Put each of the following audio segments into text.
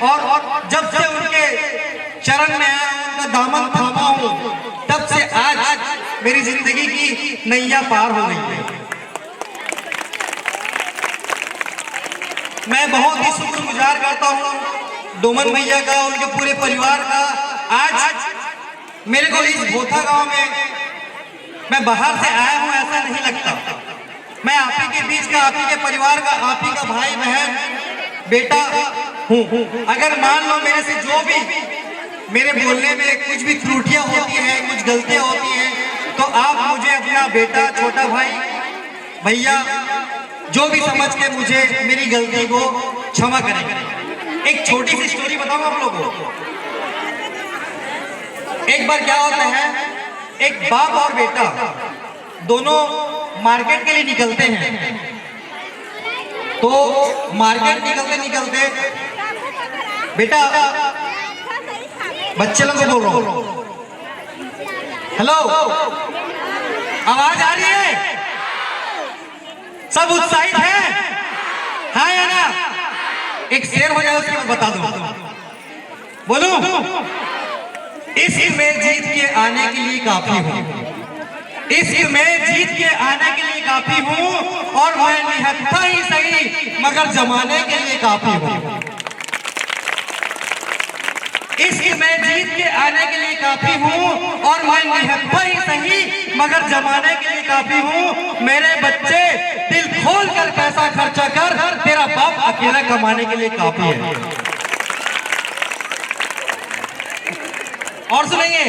और जब से उनके चरण में आया, उनका दामन थामा हूं, तब से आज मेरी जिंदगी की नैया पार हो गई है। मैं बहुत ही शुक्रगुजार करता हूं डोमन भैया का, उनके पूरे परिवार का। आज मेरे को इस भोथा गांव में, मैं बाहर से आया हूं ऐसा नहीं लगता। मैं आप ही के बीच का, आप ही के परिवार का, आप ही का भाई बहन बेटा हूं। अगर मान लो मेरे से जो भी मेरे बोलने में कुछ भी त्रुटियां होती हैं, कुछ गलतियां होती हैं, तो आप मुझे अपना बेटा, छोटा भाई, भैया जो भी समझ के मुझे मेरी गलती को क्षमा करें। एक छोटी सी स्टोरी बताऊं आप लोगों को। एक बार क्या होता है, एक बाप और बेटा दोनों मार्केट के लिए निकलते हैं। तो मार्केट निकलते निकलते, बेटा बच्चे लोग को बोल रहा हूं, हेलो आवाज आ रही है? सब उत्साहित है? हाँ या ना? एक शेर हो जाए उसके बता दो, बोलूं? इश्क में जीत के आने के लिए काफी हूं, इश्क में जीत के आने के लिए काफी हूं, और मैं निहत्था ही सही मगर जमाने के लिए काफी हूं। इश्क में जीत के आने के लिए काफी हूं, और मैं निहत्था ही सही मगर जमाने के लिए काफी हूं। मेरे बच्चे दिल खोल कर पैसा खर्चा कर, तेरा बाप अकेला कमाने के लिए काफी है। और सुनेंगे?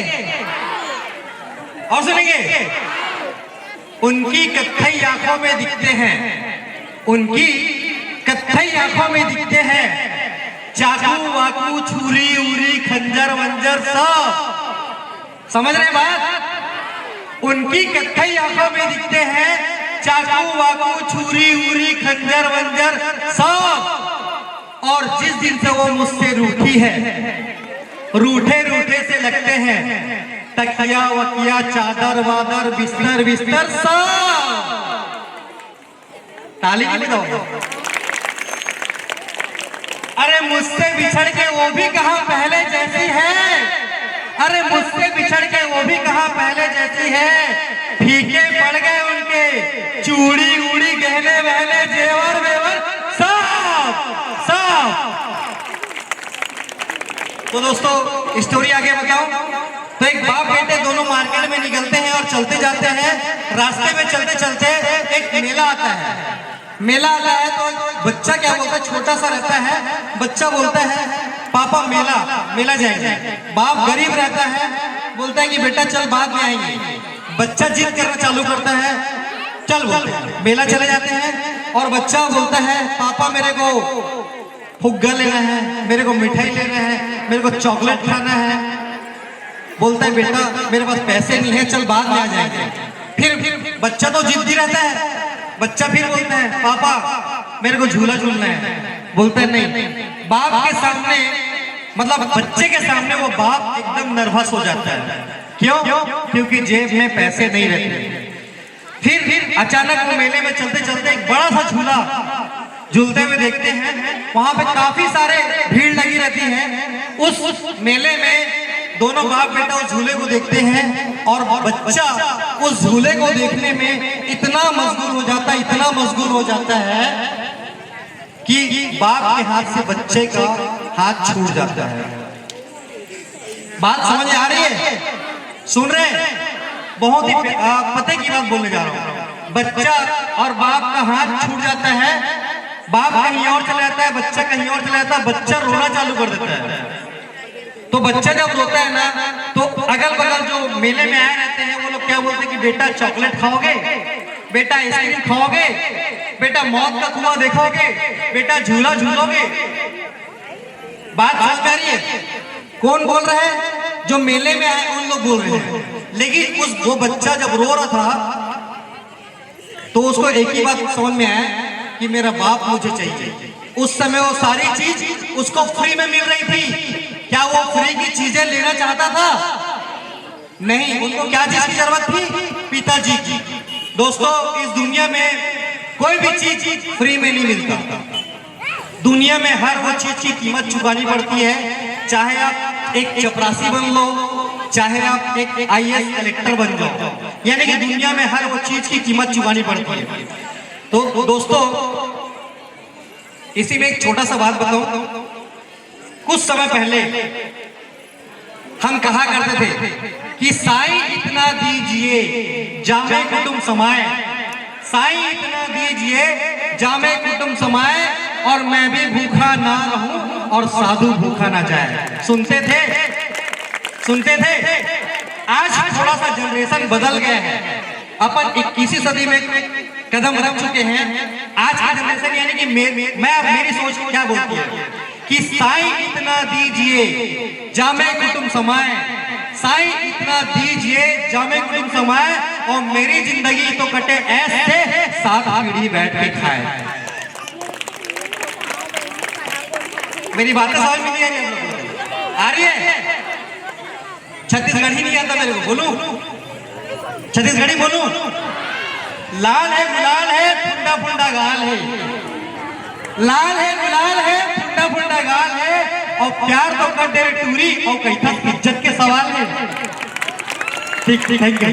और सुनेंगे? उनकी कत्थई आंखों में दिखते हैं, उनकी कत्थई आंखों में दिखते हैं चाकू वाकू, छुरी उरी, खंजर वंजर सब। समझ रहे बात? उनकी कत्थई आंखों में दिखते हैं चाकू वाकू, छुरी उरी, खंजर वंजर सब। और जिस दिन से वो मुझसे रूठी है, रूठे रूठे से लगते हैं तकिया वकिया, चादर वादर, बिस्तर बिस्तर सब। ताली की बजाओ। अरे मुझसे बिछड़ के वो भी कहां पहले जैसी है, अरे मुझसे बिछड़ के वो भी कहां पहले जैसी है। फीके पड़ गए उनके चूड़ी उड़ी, गहने वहने, जेवर वेवर सब सब। तो दोस्तों स्टोरी आगे बताओ। तो एक बाप बेटे दोनों मार्केट में निकलते हैं और चलते जाते हैं। रास्ते में चलते चलते एक मेला आता है। मेला आता है तो बच्चा क्या बोलता है, छोटा सा रहता है बच्चा, बोलता है पापा मेला मेला जाएंगे। बाप गरीब रहता है, बोलता है कि बेटा चल बाद में आएंगे। बच्चा जिद करना चालू करता है, चल बोलते हैं मेला चले जाते हैं। और बच्चा बोलता है पापा मेरे को फुग्गा लेना है, मेरे को मिठाई लेना है, मेरे को चॉकलेट खाना है। बोलता है बेटा मेरे पास पैसे नहीं है, चल बाद में आ जाएंगे। फिर बच्चा तो जिद्दी रहता है, बच्चा फिर बोलता है पापा मेरे को झूला झूलना है। बोलता है नहीं। बाप के सामने, मतलब बच्चे के सामने वो बाप एकदम नर्वस हो जाता है। क्यों? क्योंकि जेब में पैसे नहीं रहते। फिर अचानक वो मेले में चलते चलते एक बड़ा सा झूला झूलते हुए देखते हैं। वहां पे काफी सारे भीड़ लगी रहती है। उस मेले में दोनों बाप बेटा उस झूले को देखते हैं, और बच्चा उस झूले को देखने में इतना मशगूल हो जाता है, इतना मशगूल हो जाता है कि बाप के हाथ से बच्चे का हाथ छूट जाता है। बात समझ आ रही है? सुन रहे हैं? बहुत ही पते की बात बोलने जा रहा हूं। बच्चा और बाप का हाथ छूट जाता है, बाप कहीं और चला जाता है, बच्चा कहीं और चला जाता है। बच्चा रोना चालू कर देता है। तो बच्चा जब रोता है ना, तो अगल बगल जो मेले में आए रहते हैं वो लोग क्या बोलते हैं कि बेटा चॉकलेट खाओगे, बेटा आइसक्रीम खाओगे, बेटा मौत का कुआं देखोगे, बेटा झूला झूलोगे। बात समझ में आ रही है? कौन बोल रहा है? जो मेले में आए उन लोग बोल रहे हैं। लेकिन वो बच्चा जब रो रहा था तो उसको एक ही बात समझ में आया कि मेरा बाप मुझे चाहिए। उस समय वो सारी चीज उसको फ्री में मिल रही थी। क्या वो फ्री की चीजें लेना चाहता था? नहीं, उनको क्या चीज की जरूरत थी? पिताजी की। दोस्तों इस दुनिया में कोई भी चीज फ्री में नहीं मिलता। दुनिया में हर वो चीज की कीमत चुकानी पड़ती है, चाहे आप एक चपरासी बन लो, चाहे आप एक IAS कलेक्टर बन जाओ, यानी कि दुनिया में हर वो चीज की कीमत चुकानी पड़ती है। तो दोस्तों, इसी में एक छोटा सा बात बताऊं। कुछ समय पहले हम कहा करते थे कि साईं इतना दीजिए जामे कुटुंब समाए, साईं इतना दीजिए जामे कुटुंब समाए, और मैं भी भूखा ना रहूं और साधु भूखा ना जाए। सुनते थे, सुनते थे। आज थोड़ा सा जनरेशन बदल गया है, अपन 21वीं सदी में कदम रख चुके हैं। आज की जनरेशन यानी कि मेरी सोच क्या बोलती है कि साईं इतना दीजिए जामे कुटुंब समाए, साईं इतना दीजिए जामे कुटुंब समाए, और मेरी जिंदगी तो कटे ऐसे 7 पीढ़ी बैठ के खाए। मेरी बातें समझ में नहीं आ रही है? आ रही है? छत्तीसगढ़ी नहीं आता मेरे को, बोलूं? छत्तीसगढ़ी बोलूं? लाल है गुलाल है फुंडा फुंडा गाल है, लाल है गुलाल है फुंडा फुंडा गाल है, और प्यार तो कर दे टूरी और कहीं इज्जत के सवाल है। ठीक ठीक है।